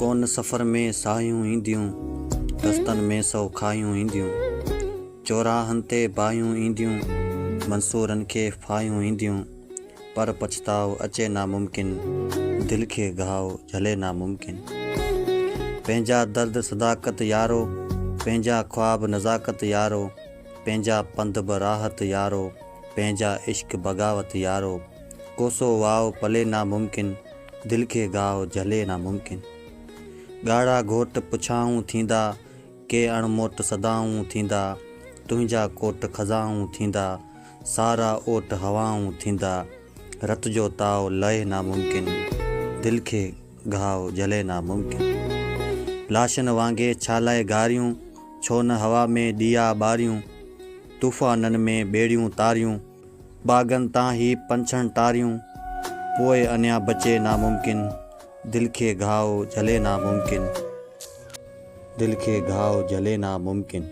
कोन सफ़र में साहियूं ईंदियूं, रस्तनि में सौ खायूं ईंदियूं, चौराहनि ते बाहियूं ईंदियूं, मंसूरनि खे फाहियूं ईंदियूं, पर पछताओ अचे नामुमकिन, दिलि खे घाव झले नामुमकिन। पंहिंजा दर्द सदाकत यारो, पंहिंजा ख्वाब नज़ाकत यारो, पंहिंजा पंध बराहत यारो, पंहिंजा इश्क बग़ावत यारो, कोसो वाव पले नामुमकिन, दिलि खे घाव झले नामुमकिन। ॻाढ़ा घोट पुछाऊं थींदा, के अणमोट सदाऊं थींदा, तुंहिंजा कोट खज़ाऊं थींदा, सारा ओट हवाऊं थींदा, रत जो ताव लहे नामुमकिन, दिलि खे घाव झले नामुमकिन। लाशनि वांगुरु छा लाइ गारियूं, छो न हवा में ॾिया ॿारियूं, तूफ़ाननि में ॿेड़ियूं तारियूं, बाग़नि तां ही पंछनि टारियूं, पोइ अञा बचे नामुमकिन, दिलि खे घाव झले नामुमकिन, दिलि खे घाव झले नामुमकिन।